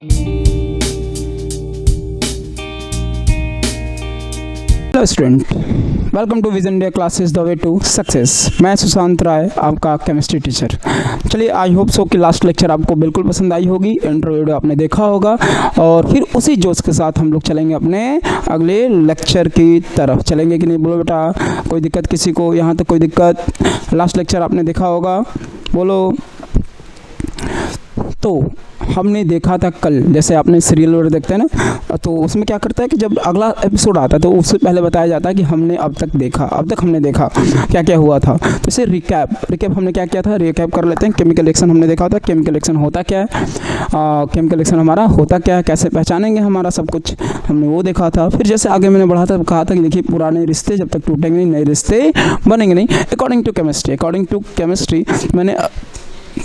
Hello student, welcome to vision India classes the way to success. मैं सुशांत राय, आपका chemistry teacher. चलिए, I hope so कि last lecture आपको बिल्कुल पसंद आई होगी, इंट्रो वीडियो आपने देखा होगा, और फिर उसी जोश के साथ हम लोग चलेंगे अपने अगले लेक्चर की तरफ। चलेंगे कि नहीं बोलो बेटा? कोई दिक्कत किसी को यहाँ तक? कोई दिक्कत? लास्ट लेक्चर आपने देखा होगा, बोलो। तो हमने देखा था कल, जैसे आपने सीरियल वगैरह देखते हैं ना, तो उसमें क्या करता है कि जब अगला एपिसोड आता है तो उससे पहले बताया जाता है कि हमने अब तक हमने देखा क्या क्या हुआ था। तो इसे रिकैप हमने क्या किया था, रिकैप कर लेते हैं। केमिकल रिएक्शन हमने देखा था। केमिकल रिएक्शन होता क्या है, केमिकल रिएक्शन हमारा होता क्या है, कैसे पहचानेंगे हमारा सब कुछ, हमने वो देखा था। फिर जैसे आगे मैंने बढ़ा था, कहा था कि देखिए, पुराने रिश्ते जब तक टूटेंगे नहीं, नए रिश्ते बनेंगे नहीं। अकॉर्डिंग टू केमिस्ट्री मैंने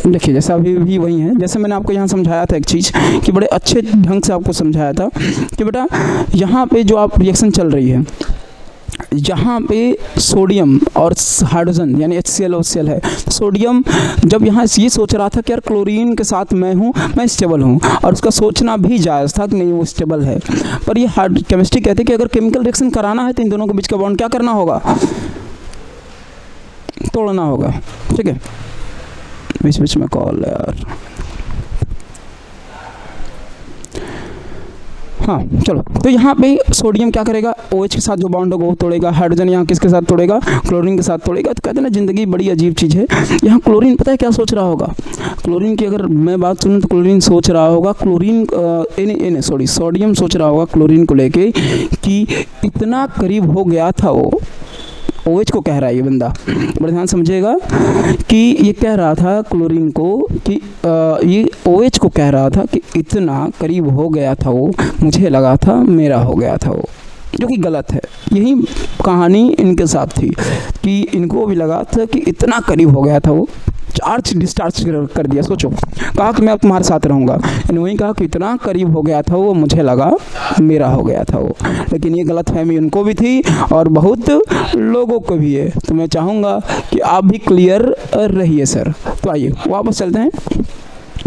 देखिए, जैसा अभी भी वही है, जैसे मैंने आपको यहाँ समझाया था एक चीज़ कि बड़े अच्छे ढंग से आपको समझाया था कि बेटा यहाँ पे जो आप रिएक्शन चल रही है, जहाँ पे सोडियम और हाइड्रोजन यानी HCl और Cl है। सोडियम जब यहाँ ये सोच रहा था कि यार क्लोरीन के साथ मैं स्टेबल हूँ, और उसका सोचना भी जायज़ था कि नहीं वो स्टेबल है, पर ये केमिस्ट्री कहते हैं कि अगर केमिकल रिएक्शन कराना है तो इन दोनों के बीच का बॉन्ड क्या करना होगा, तोड़ना होगा। ठीक है, बीच में कॉल है यार। हाँ चलो, तो यहाँ पे सोडियम क्या करेगा, OH के साथ जो बॉन्ड होगा वो तोड़ेगा। हाइड्रोजन यहाँ किसके साथ तोड़ेगा, क्लोरीन के साथ तोड़ेगा। तो कहते हैं ना, ज़िंदगी बड़ी अजीब चीज़ है। यहाँ क्लोरीन पता है क्या सोच रहा होगा? क्लोरीन की अगर मैं बात सुनूँ तो क्लोरीन सोच रहा होगा, सोडियम सोच रहा होगा क्लोरीन को लेके कि इतना करीब हो गया था वो। OH को कह रहा है ये बंदा, बड़े ध्यान समझिएगा कि ये कह रहा था क्लोरीन को कि ये OH को कह रहा था कि इतना करीब हो गया था वो, मुझे लगा था मेरा हो गया था वो, जो कि गलत है। यही कहानी इनके साथ थी कि इनको भी लगा था कि इतना करीब हो गया था वो, चार्ज डिस्चार्ज कर दिया। सोचो, कहा कि मैं अब तुम्हारे साथ रहूँगा, वही कहा कि इतना करीब हो गया था वो, मुझे लगा मेरा हो गया था वो। लेकिन ये गलतफहमी उनको भी थी और बहुत लोगों को भी है। तो मैं चाहूँगा कि आप भी क्लियर रहिए सर। तो आइए वापस चलते हैं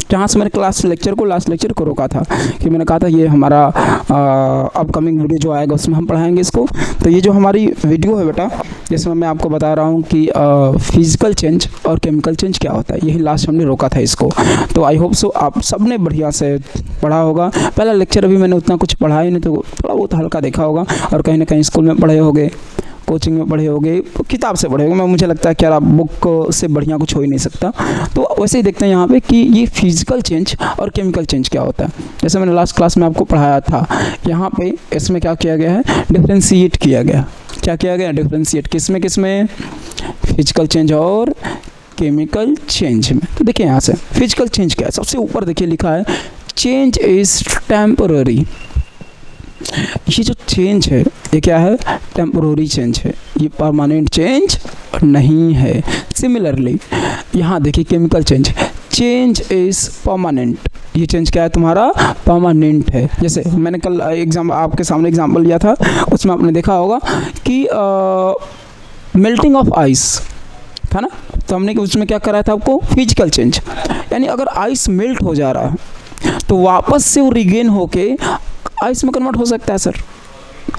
जहाँ से मैंने लास्ट लेक्चर को रोका था, कि मैंने कहा था ये हमारा अपकमिंग वीडियो जो आएगा उसमें हम पढ़ाएंगे इसको। तो ये जो हमारी वीडियो है बेटा, जिसमें मैं आपको बता रहा हूँ कि फिजिकल चेंज और केमिकल चेंज क्या होता है, यही लास्ट हमने रोका था इसको। तो आई होप सो आप सब ने बढ़िया से पढ़ा होगा। पहला लेक्चर अभी मैंने उतना कुछ पढ़ा ही नहीं, तो थोड़ा बहुत हल्का देखा होगा, और कहीं ना कहीं स्कूल में पढ़े होंगे, कोचिंग में पढ़े होंगे, किताब से पढ़े होंगे। मुझे लगता है कि यार आप बुक से बढ़िया कुछ हो ही नहीं सकता। तो वैसे ही देखते हैं यहाँ पे कि ये फिजिकल चेंज और केमिकल चेंज क्या होता है। जैसे मैंने लास्ट क्लास में आपको पढ़ाया था, यहाँ पे इसमें क्या किया गया है, डिफ्रेंशिएट किया गया। क्या किया गया? डिफ्रेंशिएट किसमें? फिजिकल चेंज और केमिकल चेंज में। तो देखिए यहाँ से फिजिकल चेंज क्या है, सबसे ऊपर देखिए लिखा है चेंज इज टेम्पररी। ये जो चेंज है ये क्या है? टेम्पररी चेंज है, ये परमानेंट चेंज नहीं है। सिमिलरली यहाँ देखिए केमिकल चेंज इज परमानेंट। ये चेंज क्या है तुम्हारा? परमानेंट है। जैसे मैंने कल आपके सामने एग्जाम्पल लिया था, उसमें आपने देखा होगा कि मेल्टिंग ऑफ आइस था ना, तो हमने उसमें क्या कराया था आपको? Physical change. यानी अगर आइस मेल्ट हो जा रहा है तो वापस से वो रिगेन होके आइस में कन्वर्ट हो सकता है सर,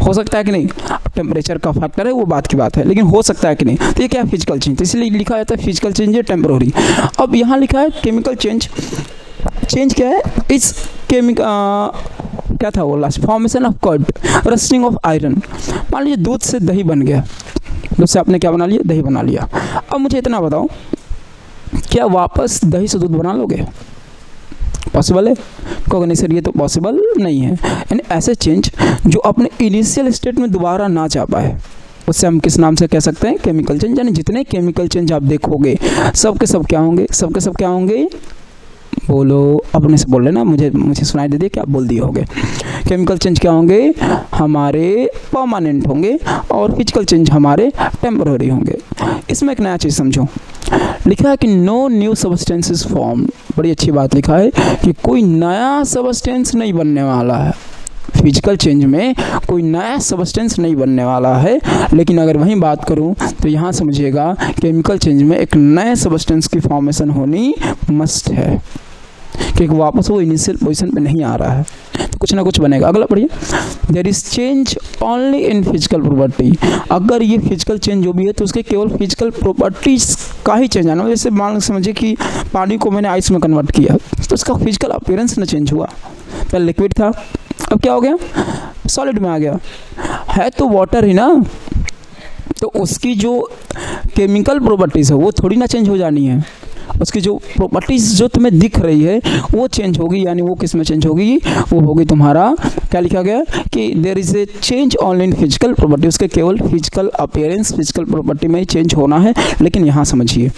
हो सकता है कि नहीं? टेम्परेचर का फैक्टर है, वो बात की बात है, लेकिन हो सकता है कि नहीं? तो ये क्या है? Physical change. तो इसलिए लिखा जाता है फिजिकल चेंज है टेम्पररी। अब यहाँ लिखा है केमिकल चेंज क्या है? इस क्या था वो last? Formation of curd, rusting of iron. मान लीजिए दूध से दही बन गया, दूध से आपने क्या बना लिया? दही बना लिया। अब मुझे इतना बताओ, क्या वापस दही से दूध बना लोगे? पॉसिबल है? कहोगे नहीं सर ये तो पॉसिबल नहीं है। यानी ऐसे चेंज जो अपने इनिशियल स्टेट में दोबारा ना जा पाए, उससे हम किस नाम से कह सकते हैं? Chemical change. यानी जितने केमिकल चेंज आप देखोगे सब के सब क्या होंगे? बोलो, अपने से बोल लेना, मुझे सुनाई दे दिया कि आप बोल दिए होंगे। केमिकल चेंज क्या होंगे? हमारे परमानेंट होंगे, और फिजिकल चेंज हमारे टेम्पररी होंगे। इसमें एक नया चीज़ समझो, लिखा है कि no new substance is form. बड़ी अच्छी बात लिखा है कि कोई नया सब्सटेंस नहीं बनने वाला है। फिजिकल चेंज में कोई नया सब्सटेंस नहीं बनने वाला है। लेकिन अगर वहीं बात करूं तो यहाँ समझिएगा केमिकल चेंज में एक नए सब्सटेंस की फॉर्मेशन होनी मस्ट है। क्योंकि वापस वो इनिशियल पोजीशन पे नहीं आ रहा है, तो कुछ ना कुछ बनेगा। अगला पढ़िए, there is change only in physical property. अगर ये फिजिकल चेंज जो भी है तो उसके केवल फिजिकल प्रॉपर्टीज का ही चेंज आना। जैसे मान समझिए कि पानी को मैंने आइस में कन्वर्ट किया तो उसका फिजिकल अपीयरेंस ना चेंज हुआ, पहले लिक्विड था अब क्या हो गया, सॉलिड में आ गया, है तो वाटर ही ना, तो उसकी जो केमिकल प्रॉपर्टीज़ है वो थोड़ी ना चेंज हो जानी है, उसकी जो प्रॉपर्टीज़ जो तुम्हें दिख रही है वो चेंज होगी। यानी वो किस में चेंज होगी, वो होगी तुम्हारा क्या लिखा गया कि there is a change only in physical property, उसके केवल फिजिकल अपीयरेंस फिजिकल प्रॉपर्टी में ही चेंज होना है। लेकिन यहाँ समझिए,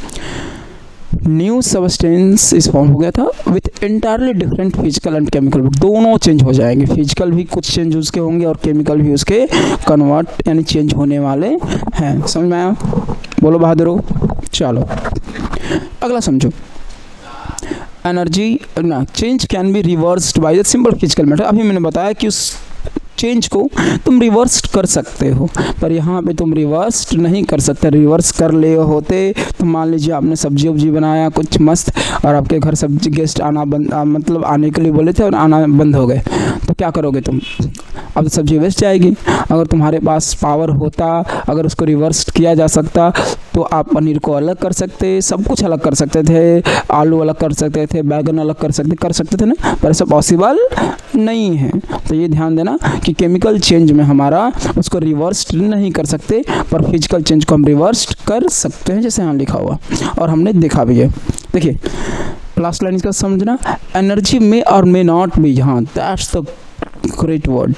न्यू सबस्टेंस इस फॉर्म हो गया था with entirely different physical and chemical, दोनों चेंज हो जाएंगे, फिजिकल भी कुछ चेंज उसके होंगे और केमिकल भी उसके कन्वर्ट यानी चेंज होने वाले हैं। समझ में आया, बोलो बहादुरो। चलो अगला समझो, एनर्जी ना change can be reversed by the simple physical matter. अभी मैंने बताया कि उस चेंज को तुम रिवर्स कर सकते हो, पर यहाँ पे तुम रिवर्स नहीं कर सकते। रिवर्स कर ले होते तो मान लीजिए आपने सब्जी वब्जी बनाया कुछ मस्त और आपके घर सब्जी गेस्ट आना बंद मतलब आने के लिए बोले थे और आना बंद हो गए, तो क्या करोगे तुम, अब सब्जी वेस्ट जाएगी। अगर तुम्हारे पास पावर होता, अगर उसको रिवर्स किया जा सकता तो आप पनीर को अलग कर सकते, सब कुछ अलग कर सकते थे, आलू अलग कर सकते थे, बैगन अलग कर सकते थे ना, पर ऐसा पॉसिबल नहीं है। तो ये ध्यान देना कि केमिकल चेंज में हमारा उसको रिवर्स नहीं कर सकते, पर फिजिकल चेंज को हम रिवर्स कर सकते हैं, जैसे यहाँ लिखा हुआ और हमने देखा भी है। देखिए लास्ट लाइन इसका समझना, energy may or may not be, हाँ that's the great word,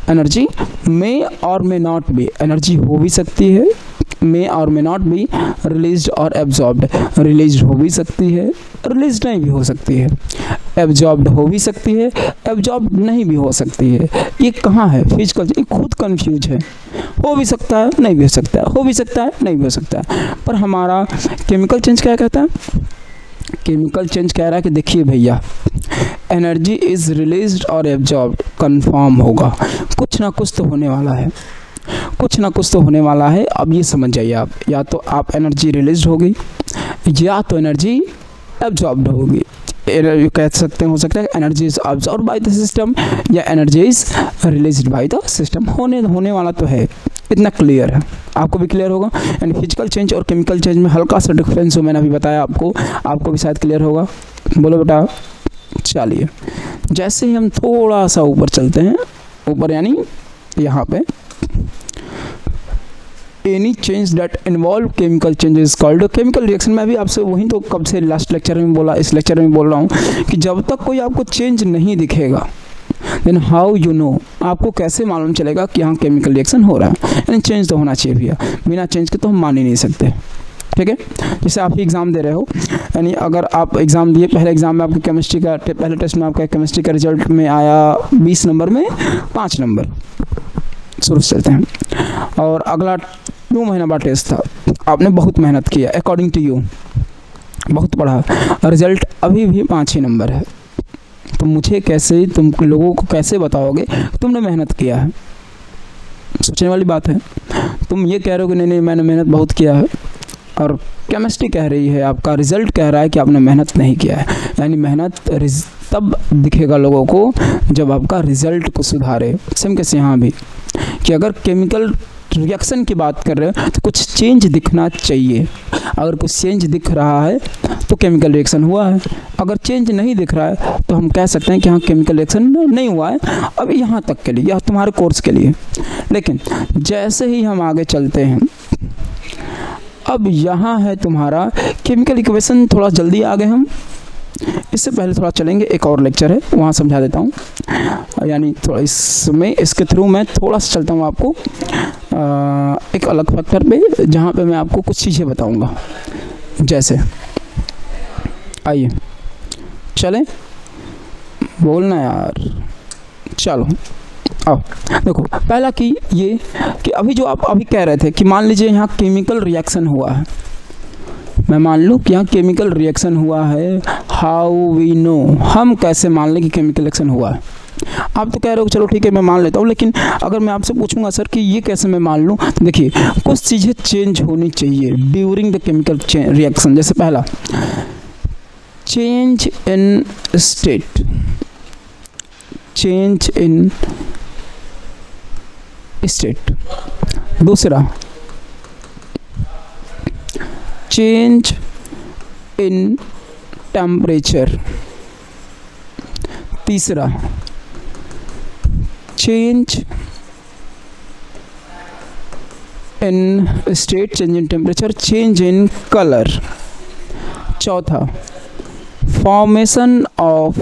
energy may or may not B, energy हो भी सकती है, मे or may not be released और एब्जॉर्ब्ड, रिलीज्ड हो भी सकती है, रिलीज नहीं भी हो सकती है, एब्जॉर्ब्ड हो भी सकती है, एब्जॉर्ब नहीं भी हो सकती है। ये कहाँ है फिजिकल, ये खुद कंफ्यूज है, हो भी सकता है नहीं भी हो सकता है, हो भी सकता है नहीं भी हो सकता है। पर हमारा केमिकल चेंज क्या कहता है, केमिकल चेंज कह रहा है कि देखिए भैया एनर्जी इज रिलीज्ड और एब्जॉर्ब्ड कंफर्म होगा, कुछ ना कुछ तो होने वाला है, कुछ ना कुछ तो होने वाला है। अब ये समझ जाइए आप, या तो आप एनर्जी रिलीज होगी या तो एनर्जी एब्जॉर्ब्ड होगी। कह सकते हैं, हो सकता है energy is absorb by the system या energy is released by the system, होने वाला तो है, इतना क्लियर है, आपको भी क्लियर होगा। एंड फिजिकल चेंज और केमिकल चेंज में हल्का सा डिफरेंस हो, मैंने अभी बताया आपको भी शायद क्लियर होगा। बोलो बेटा। चलिए जैसे ही हम थोड़ा सा ऊपर चलते हैं, ऊपर यानी यहाँ पे, any change that involve chemical change is called chemical reaction. मैं भी आपसे वही तो कब से लास्ट लेक्चर में बोला, इस लेक्चर में बोल रहा हूँ कि जब तक कोई आपको चेंज नहीं दिखेगा देन हाउ यू नो, आपको कैसे मालूम चलेगा कि यहाँ केमिकल रिएक्शन हो रहा है। यानी चेंज तो होना चाहिए भैया, बिना चेंज के तो हम मान ही नहीं सकते, ठीक है। जैसे आप एग्ज़ाम दे रहे हो, यानी अगर आप एग्ज़ाम दिए, पहले एग्ज़ाम में आपके केमिस्ट्री का पहले टेस्ट में आपका केमिस्ट्री का रिजल्ट में आया 20 नंबर में 5 नंबर, शुरू से चलते हैं, और अगला 2 महीना बाद टेस्ट था, आपने बहुत मेहनत किया अकॉर्डिंग टू यू, बहुत पढ़ा, रिजल्ट अभी भी 5 ही नंबर है, तो मुझे कैसे, तुम लोगों को कैसे बताओगे तुमने मेहनत किया है। सोचने वाली बात है। तुम ये कह रहे हो कि नहीं मैंने मेहनत बहुत किया है, और केमिस्ट्री कह रही है, आपका रिजल्ट कह रहा है कि आपने मेहनत नहीं किया है। यानी मेहनत तब दिखेगा लोगों को जब आपका रिजल्ट को सुधारे। सेम कैसे यहाँ भी, कि अगर केमिकल रिएक्शन की बात कर रहे हो तो कुछ चेंज दिखना चाहिए, अगर कुछ चेंज दिख रहा है तो केमिकल रिएक्शन हुआ है, अगर चेंज नहीं दिख रहा है तो हम कह सकते हैं कि हाँ केमिकल रिएक्शन नहीं हुआ है। अब यहाँ तक के लिए, यह तुम्हारे कोर्स के लिए। लेकिन जैसे ही हम आगे चलते हैं, अब यहाँ है तुम्हारा केमिकल इक्वेशन, थोड़ा जल्दी आ गए हम, इससे पहले थोड़ा चलेंगे, एक और लेक्चर है वहाँ समझा देता हूँ, यानी थोड़ा इसके थ्रू मैं थोड़ा सा चलता हूँ आपको एक अलग फैक्टर पे, जहाँ पे मैं आपको कुछ चीज़ें बताऊँगा। जैसे आइए चलें, बोलना यार, चलो आओ। देखो पहला कि ये कि अभी जो आप अभी कह रहे थे कि मान लीजिए यहाँ केमिकल रिएक्शन हुआ है, मैं मान लूँ कि यहाँ केमिकल रिएक्शन हुआ है, हाउ वी नो, हम कैसे मान लें कि केमिकल रिएक्शन हुआ है। आप तो कह रहे हो चलो ठीक है मैं मान लेता हूँ, लेकिन अगर मैं आपसे पूछूंगा सर कि ये कैसे मैं मान लूँ, तो देखिए कुछ चीज़ें चेंज होनी चाहिए ड्यूरिंग द केमिकल रिएक्शन। जैसे पहला, change in state, change in state. दूसरा, चेंज इन टेम्परेचर। तीसरा, change in state, change in temperature, change in colour. चौथा, formation of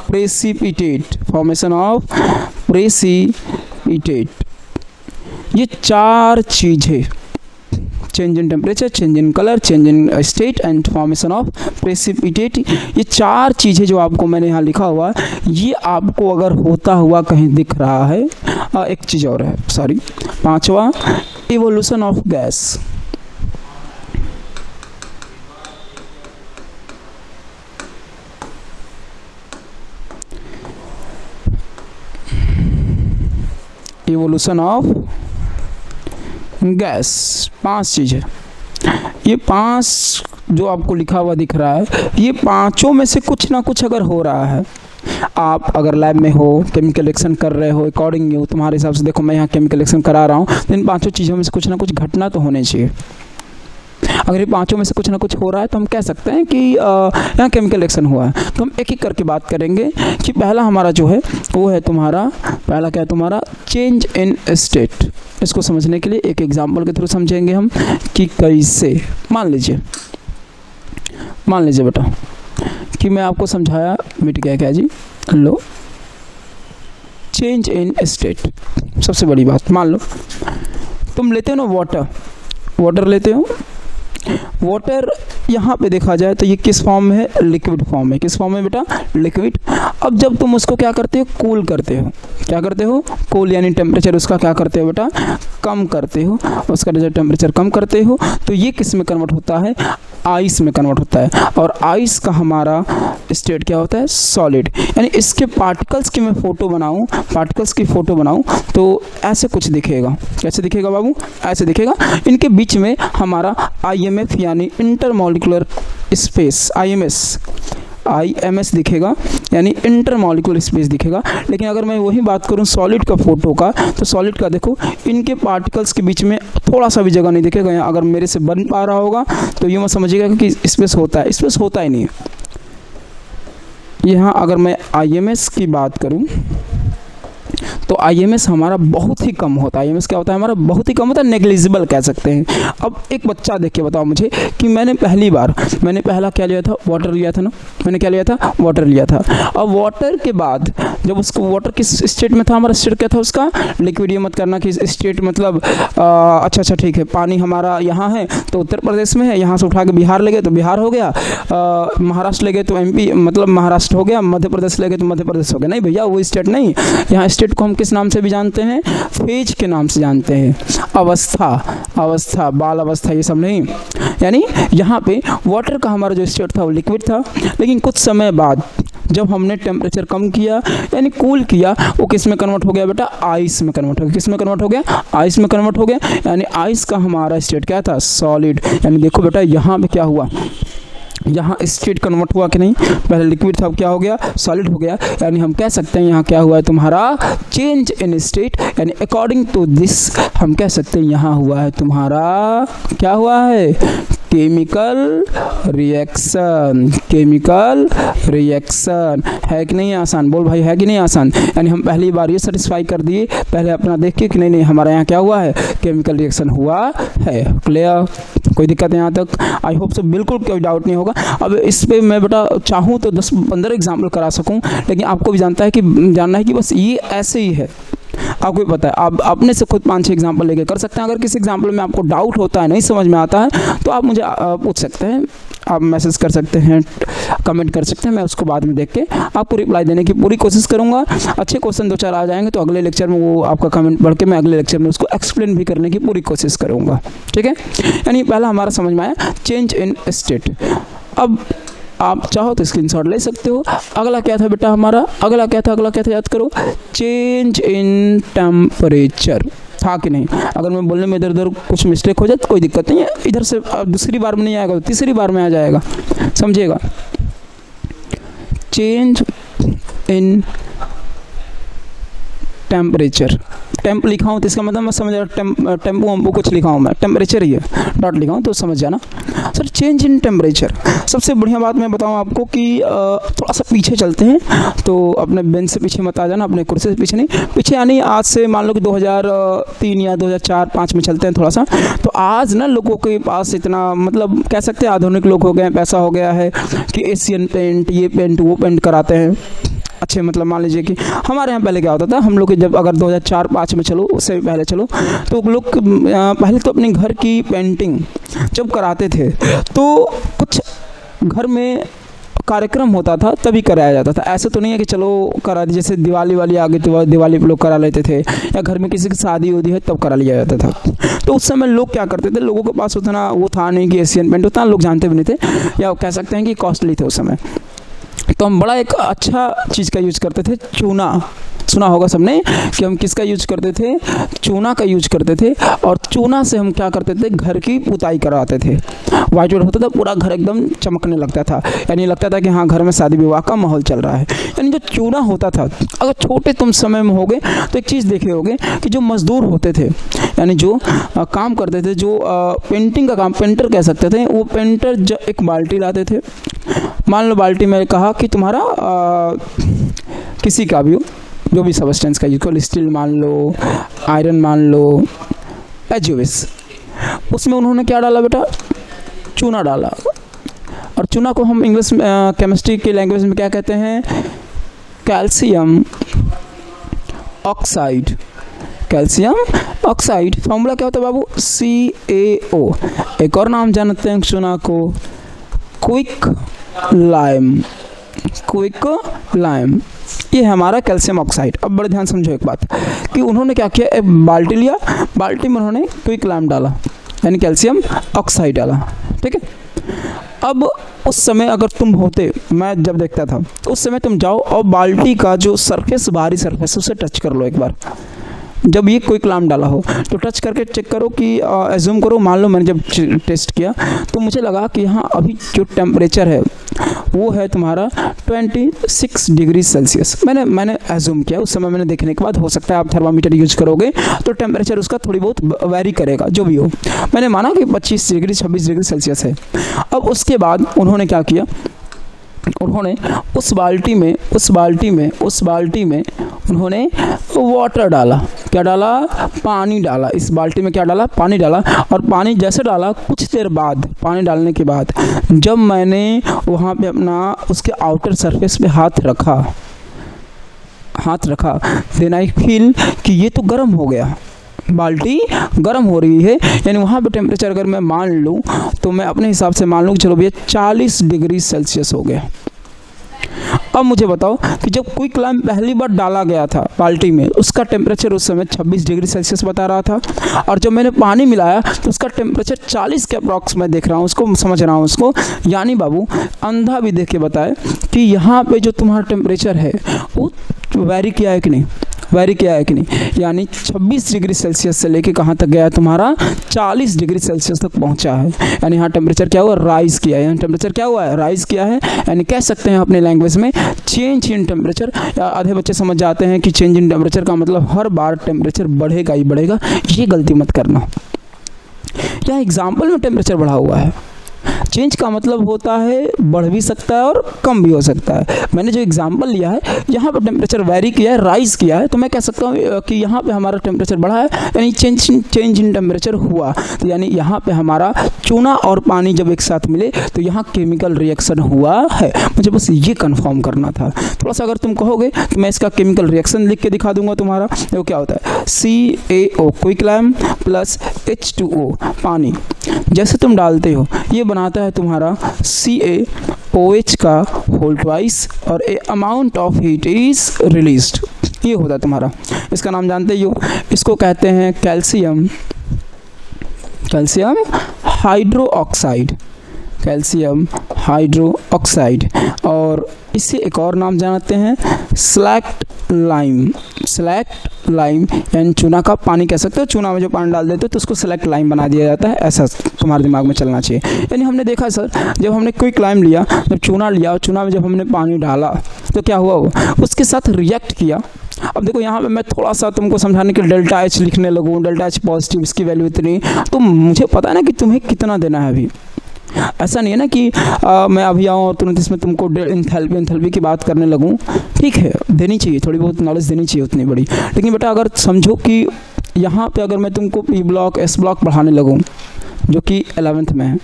precipitate, formation of precipitate. ये चार चीज़ें, change in temperature, change in colour, change in state and formation of precipitate, ये चार चीज़ें जो आपको मैंने यहाँ लिखा हुआ है, ये आपको अगर होता हुआ कहीं दिख रहा है, एक चीज़ और है, सॉरी, पांचवा, evolution of gas. Evolution of gas, पांच चीज़ें। ये पांच जो आपको लिखा हुआ दिख रहा है, ये पांचों में से कुछ ना कुछ अगर हो रहा है, आप अगर लैब में हो, केमिकल रिएक्शन कर रहे हो, अकॉर्डिंग हो तुम्हारे हिसाब से, देखो मैं यहाँ केमिकल रिएक्शन करा रहा हूँ, तो इन पांचों चीज़ों में से कुछ ना कुछ घटना तो होने चाहिए। अगर ये पांचों में से कुछ ना कुछ हो रहा है तो हम कह सकते हैं कि यहाँ केमिकल रिएक्शन हुआ है। तो हम एक एक करके बात करेंगे कि पहला हमारा जो है वो है तुम्हारा, पहला क्या है तुम्हारा, चेंज इन स्टेट। इसको समझने के लिए एक एग्जांपल के थ्रू समझेंगे हम कि कैसे। मान लीजिए बेटा कि मैं आपको समझाया, मिट गया क्या जी, लो चेंज इन स्टेट। सबसे बड़ी बात, मान लो तुम लेते हो ना वाटर लेते हो, वाटर यहाँ पे देखा जाए तो ये किस फॉर्म में है, लिक्विड फॉर्म में। किस फॉर्म में बेटा, लिक्विड। अब जब तुम उसको क्या करते हो, कूल करते हो, क्या करते हो, कूल, यानी टेम्परेचर उसका क्या करते हो बेटा, कम करते हो, उसका जब टेम्परेचर कम करते हो तो ये किस में कन्वर्ट होता है, आइस में कन्वर्ट होता है। और आइस का हमारा स्टेट क्या होता है, सॉलिड। यानी इसके पार्टिकल्स की मैं फोटो बनाऊं, पार्टिकल्स की फोटो बनाऊं तो ऐसे कुछ दिखेगा। कैसे दिखेगा बाबू, ऐसे दिखेगा। इनके बीच में हमारा IMF यानी इंटरमॉलिक्यूलर स्पेस, IMS दिखेगा, यानी इंटरमॉलिक्यूलर स्पेस दिखेगा। लेकिन अगर मैं वही बात करूं सॉलिड का फोटो का, तो सॉलिड का देखो इनके पार्टिकल्स के बीच में थोड़ा सा भी जगह नहीं दिखेगा। अगर मेरे से बन पा रहा होगा तो यूँ मत समझिएगा कि स्पेस होता है, स्पेस होता ही नहीं है। यहाँ अगर मैं IMS की बात करूं तो IMS हमारा बहुत ही कम होता है। IMS क्या होता है हमारा, बहुत ही कम होता है, नेग्लिजिबल कह सकते हैं। अब एक बच्चा देख के बताओ मुझे कि मैंने पहला क्या लिया था, वाटर लिया था ना, मैंने क्या लिया था, वाटर लिया था। अब वाटर के बाद जब उसको, वाटर किस स्टेट में था, हमारा स्टेट क्या था उसका, लिक्विड। ये मत करना कि स्टेट मतलब अच्छा ठीक है, पानी हमारा यहाँ है तो उत्तर प्रदेश में है, यहाँ से उठा के बिहार ले गए तो बिहार हो गया, महाराष्ट्र ले गए तो MP मतलब महाराष्ट्र हो गया, मध्य प्रदेश ले गए तो मध्य प्रदेश हो गया। नहीं भैया, वो स्टेट नहीं। यहाँ स्टेट को हम किस नाम से भी जानते हैं, फेज के नाम से जानते हैं। अवस्था, बाल अवस्था, ये सब नहीं। यानी यहाँ पे वाटर का हमारा जो स्टेट था वो लिक्विड था, लेकिन कुछ समय बाद जब हमने टेम्परेचर कम किया यानी कूल किया, वो किस में कन्वर्ट हो गया बेटा, आइस में कन्वर्ट हो गया। किस में कन्वर्ट हो गया, आइस में कन्वर्ट हो गया। यानी आइस का हमारा स्टेट क्या था, सॉलिड। यानी देखो बेटा यहाँ पे क्या हुआ, यहाँ स्टेट कन्वर्ट हुआ कि नहीं, पहले लिक्विड था, अब क्या हो गया, सॉलिड हो गया। यानी हम कह सकते हैं यहाँ क्या हुआ है तुम्हारा, चेंज इन स्टेट। यानी अकॉर्डिंग टू दिस हम कह सकते हैं यहाँ हुआ है तुम्हारा, क्या हुआ है, केमिकल रिएक्शन। है कि नहीं आसान, बोल भाई, है कि नहीं आसान। यानी हम पहली बार ये सेटिस्फाई कर दिए, पहले अपना देख के कि नहीं हमारा यहाँ क्या हुआ है, केमिकल रिएक्शन हुआ है। क्लियर, कोई दिक्कत है यहाँ तक, आई होप सो, बिल्कुल कोई डाउट नहीं होगा। अब इस पे मैं बेटा चाहूँ तो 10-15 एग्जाम्पल करा सकूँ, लेकिन आपको भी जानना है कि बस ये ऐसे ही है, आपको भी पता है। आप अपने से खुद 5-6 एग्जाम्पल लेके कर सकते हैं। अगर किसी एग्जाम्पल में आपको डाउट होता है, नहीं समझ में आता है, तो आप मुझे पूछ सकते हैं, आप मैसेज कर सकते हैं, कमेंट कर सकते हैं। मैं उसको बाद में देख के आपको रिप्लाई देने की पूरी कोशिश करूंगा। अच्छे क्वेश्चन 2-4 आ जाएंगे तो अगले लेक्चर में वो आपका कमेंट पढ़ के मैं अगले लेक्चर में उसको एक्सप्लेन भी करने की पूरी कोशिश करूंगा। ठीक है, यानी पहला हमारा समझ में आया, चेंज इन स्टेट। अब आप चाहो तो स्क्रीनशॉट ले सकते हो। अगला क्या था बेटा हमारा, अगला क्या था याद करो, चेंज इन टेम्परेचर। था कि नहीं। अगर मैं बोलने में इधर उधर कुछ मिस्टेक हो जाए तो कोई दिक्कत नहीं है, इधर से दूसरी बार में नहीं आएगा तो तीसरी बार में आ जाएगा, समझिएगा। चेंज इन टेम्परेचर, टेम्प लिखा हूँ तो इसका मतलब मैं समझ रहा, टेम्पो वम्पो कुछ लिखा हूँ मैं, टेम्परेचर ही है, डॉट लिखा हूँ तो समझ जाना। सर चेंज इन टेम्परेचर, सबसे बढ़िया बात मैं बताऊँ आपको कि थोड़ा सा पीछे चलते हैं, तो अपने बेंच से पीछे मत आ जाना, अपने कुर्सी से पीछे नहीं, पीछे यानी आज से मान लो कि 2003 या 2004-05 में चलते हैं थोड़ा सा। तो आज ना लोगों के पास इतना मतलब कह सकते हैं आधुनिक लोग हो गए हैं, पैसा हो गया है कि एशियन पेंट, ये पेंट वो पेंट कराते हैं अच्छे। मतलब मान लीजिए कि हमारे यहाँ पहले क्या होता था, हम लोग जब अगर 2004-05 में चलो, उससे भी पहले चलो, तो लोग पहले तो अपने घर की पेंटिंग जब कराते थे तो कुछ घर में कार्यक्रम होता था तभी कराया जाता था। ऐसा तो नहीं है कि चलो करा दी, जैसे दिवाली वाली आ गई तो दिवाली पे लोग करा लेते थे, या घर में किसी की शादी होती है तब करा लिया जाता था। तो उस समय लोग क्या करते थे, लोगों के पास उतना वो था नहीं कि एशियन पेंट, उतना लोग जानते भी नहीं थे, या कह सकते हैं कि कॉस्टली थे उस समय। तो हम बड़ा एक अच्छा चीज़ का यूज करते थे, चूना। सुना होगा सबने कि हम किसका यूज करते थे, चूना का यूज करते थे। और चूना से हम क्या करते थे, घर की पुताई करवाते थे। वाइट वाइट होता था, पूरा घर एकदम चमकने लगता था, यानी लगता था कि हाँ घर में शादी विवाह का माहौल चल रहा है। यानी जो चूना होता था, अगर छोटे तुम समय में होगे तो एक चीज़ देखे होगे कि जो मजदूर होते थे, यानी जो काम करते थे, जो पेंटिंग का काम, पेंटर कह सकते थे, वो पेंटर जब एक बाल्टी लाते थे, मान लो बाल्टी में कहा कि तुम्हारा किसी का भी हो, जो भी सबस्टेंस का यूज करो, स्टील मान लो, आयरन मान लो, एजोविस, उसमें उन्होंने क्या डाला बेटा, चूना डाला। और चूना को हम इंग्लिश में केमिस्ट्री की लैंग्वेज में क्या कहते हैं, calcium oxide. Calcium oxide formula क्या होता है बाबू, CaO। एक और नाम जानते हैं चूना को, क्विक लाइम। क्विक लाइम, ये है हमारा कैल्शियम ऑक्साइड। अब बड़े ध्यान समझो एक बात कि उन्होंने क्या किया, एक बाल्टी लिया, बाल्टी में उन्होंने क्विक लाइम डाला, यानी कैल्शियम ऑक्साइड डाला, ठीक है। अब उस समय अगर तुम होते, मैं जब देखता था तो उस समय तुम जाओ और बाल्टी का जो सरफेस, बाहरी सरफेस, उसे टच कर लो एक बार। जब ये क्विक लाइम डाला हो तो टच करके चेक करो कि एज्यूम करो, मान लो मैंने जब टेस्ट किया तो मुझे लगा कि यहाँ अभी जो टेम्परेचर है वो है तुम्हारा 26 डिग्री सेल्सियस। मैंने एज्यूम किया, उस समय मैंने देखने के बाद, हो सकता है आप थर्मामीटर यूज करोगे तो टेम्परेचर उसका थोड़ी बहुत वेरी करेगा, जो भी हो। मैंने माना कि 25 डिग्री 26 डिग्री सेल्सियस है। अब उसके बाद उन्होंने क्या किया, उन्होंने उस बाल्टी में उन्होंने वाटर डाला। क्या डाला, पानी डाला। इस बाल्टी में क्या डाला, पानी डाला। और पानी जैसे डाला, कुछ देर बाद, पानी डालने के बाद जब मैंने वहाँ पे अपना उसके आउटर सरफेस पे हाथ रखा, देन आई फील कि ये तो गर्म हो गया, बाल्टी गर्म हो रही है। यानी वहाँ पे टेम्परेचर अगर मैं मान लूँ तो मैं अपने हिसाब से मान लूँ, चलो भैया 40 डिग्री सेल्सियस हो गया। अब मुझे बताओ कि जब क्विक लाइम पहली बार डाला गया था बाल्टी में, उसका टेम्परेचर उस समय 26 डिग्री सेल्सियस बता रहा था, और जब मैंने पानी मिलाया तो उसका टेम्परेचर 40 के अप्रॉक्स मैं देख रहा हूँ, उसको समझ रहा हूँ उसको। यानी बाबू अंधा भी देख के बताए कि यहाँ पे जो तुम्हारा टेम्परेचर है वो वेरी किया है कि नहीं, वेरी किया है कि नहीं। यानी 26 डिग्री सेल्सियस से लेके कहाँ तक गया, तुम्हारा 40 डिग्री सेल्सियस तक पहुँचा है। यानी यहाँ टेम्परेचर क्या हुआ, राइज किया है। टेम्परेचर क्या हुआ है, राइज किया है। यानी कह सकते हैं अपने लैंग्वेज में चेंज इन टेम्परेचर। या आधे बच्चे समझ जाते हैं कि चेंज इन टेम्परेचर का मतलब हर बार टेम्परेचर बढ़ेगा ही बढ़ेगा, ये गलती मत करना। क्या एग्जाम्पल में टेम्परेचर बढ़ा हुआ है, चेंज का मतलब होता है बढ़ भी सकता है और कम भी हो सकता है। मैंने जो एग्जांपल लिया है, यहाँ पर टेम्परेचर वेरी किया है, राइज किया है, तो मैं कह सकता हूँ कि यहाँ पे हमारा टेम्परेचर बढ़ा है, यानी चेंज इन टेम्परेचर हुआ। तो यानी यहाँ पे हमारा चूना और पानी जब एक साथ मिले तो यहाँ केमिकल रिएक्शन हुआ है। मुझे बस ये कंफर्म करना था। थोड़ा सा अगर तुम कहोगे तो मैं इसका केमिकल रिएक्शन लिख के दिखा दूंगा तुम्हारा। वो क्या होता है, CaO quick lime plus H2O पानी। जैसे तुम डालते हो ये बनाता है तुम्हारा CaOH का होल ट्वाइस और a amount of heat is released. ये होता है तुम्हारा, इसका नाम जानते हो, इसको कहते हैं calcium hydroxide. Calcium hydro oxide, और इसे एक और नाम जानते हैं स्लैक्ट लाइम। स्लैक्ट लाइम यानी चूना का पानी कह सकते हो, चूना में जो पानी डाल देते हो तो उसको स्लैक्ट लाइम बना दिया जाता है, ऐसा तुम्हारे दिमाग में चलना चाहिए। यानी हमने देखा सर, जब हमने क्विक लाइम लिया, जब चूना लिया और चूना में जब हमने पानी डाला तो क्या हुआ, वो उसके साथ रिएक्ट किया। अब देखो यहाँ पे मैं थोड़ा सा तुमको समझाने के डेल्टा एच लिखने लगूँ, डेल्टा एच पॉजिटिव, इसकी वैल्यू इतनी, तो मुझे पता है ना कि तुम्हें कितना देना है अभी। ऐसा नहीं है ना कि मैं अभी आऊँ और तुरंत इसमें तुमको एंथैल्पी की बात करने लगूँ। ठीक है, देनी चाहिए, थोड़ी बहुत नॉलेज देनी चाहिए, उतनी बड़ी। लेकिन बेटा अगर समझो कि यहाँ पे अगर मैं तुमको पी ब्लॉक एस ब्लॉक पढ़ाने लगूँ जो कि 11th में है,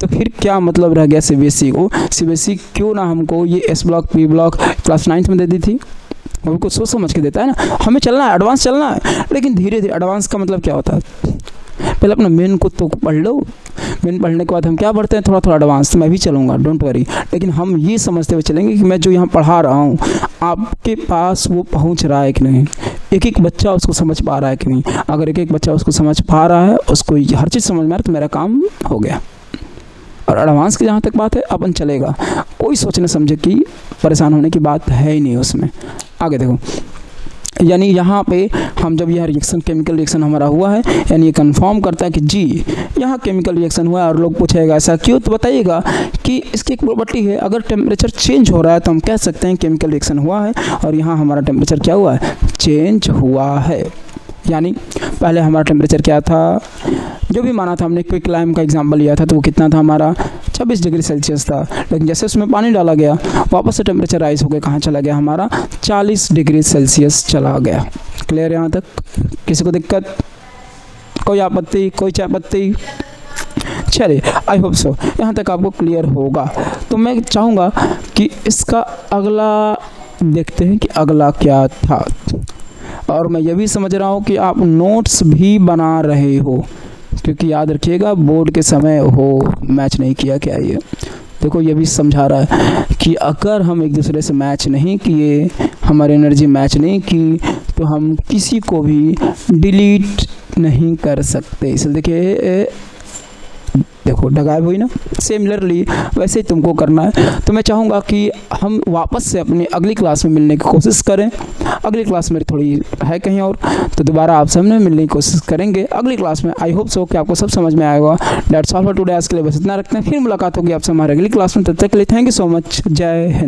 तो फिर क्या मतलब रह गया सीबीएसई को। सीबीएसई क्यों ना हमको ये S block P block class 9th में दे दी थी। वो कुछ सोच समझ के देता है ना, हमें चलना है, एडवांस चलना है, लेकिन धीरे धीरे। एडवांस का मतलब क्या होता है, पहले अपना मेन को तो पढ़ लो, मेन पढ़ने के बाद हम क्या पढ़ते हैं, थोड़ा थोड़ा एडवांस। तो मैं भी चलूँगा, डोंट वरी, लेकिन हम ये समझते हुए चलेंगे कि मैं जो यहाँ पढ़ा रहा हूँ आपके पास वो पहुँच रहा है कि नहीं, एक एक बच्चा उसको समझ पा रहा है कि नहीं। अगर एक एक बच्चा उसको समझ पा रहा है, उसको हर चीज़ समझ में आ रहा है, तो मेरा काम हो गया। और एडवांस की जहाँ तक बात है, अपन चलेगा, कोई सोचने समझे कि परेशान होने की बात है ही नहीं उसमें। आगे देखो, यानी यहाँ पे हम जब यह रिएक्शन केमिकल रिएक्शन हमारा हुआ है, यानी ये कंफर्म करता है कि जी यहाँ केमिकल रिएक्शन हुआ है। और लोग पूछेगा ऐसा क्यों, तो बताइएगा कि इसकी एक प्रॉपर्टी है, अगर टेम्परेचर चेंज हो रहा है तो हम कह सकते हैं केमिकल रिएक्शन हुआ है। और यहाँ हमारा टेम्परेचर क्या हुआ है, चेंज हुआ है। यानी पहले हमारा टेम्परेचर क्या था, जो भी माना था हमने, क्विक लाइम का एग्जांपल लिया था तो वो कितना था हमारा, 26 डिग्री सेल्सियस था। लेकिन जैसे उसमें पानी डाला गया, वापस से टेम्परेचर राइज होकर कहाँ चला गया, हमारा 40 डिग्री सेल्सियस चला गया। क्लियर यहाँ तक, किसी को दिक्कत, कोई आपत्ति, कोई चापत्ति? चलिए, आई होप सो यहाँ तक आपको क्लियर होगा। तो मैं चाहूँगा कि इसका अगला देखते हैं कि अगला क्या था। और मैं ये भी समझ रहा हूँ कि आप नोट्स भी बना रहे हो, क्योंकि याद रखिएगा बोर्ड के समय हो मैच नहीं किया क्या। ये देखो, ये भी समझा रहा है कि अगर हम एक दूसरे से मैच नहीं किए, हमारी एनर्जी मैच नहीं की, तो हम किसी को भी डिलीट नहीं कर सकते। इसलिए देखिए, देखो गायब हुई ना। सिमिलरली वैसे ही तुमको करना है। तो मैं चाहूँगा कि हम वापस से अपनी अगली क्लास में मिलने की कोशिश करें। अगली क्लास मेरी थोड़ी है कहीं और, तो दोबारा आपसे हमने मिलने की कोशिश करेंगे अगली क्लास में। आई होप सो कि आपको सब समझ में आएगा। That's all for today. आज के लिए बस इतना रखते हैं, फिर मुलाकात होगी आपसे हमारे अगली क्लास में। तब तक के लिए थैंक यू सो मच। जय हिंद।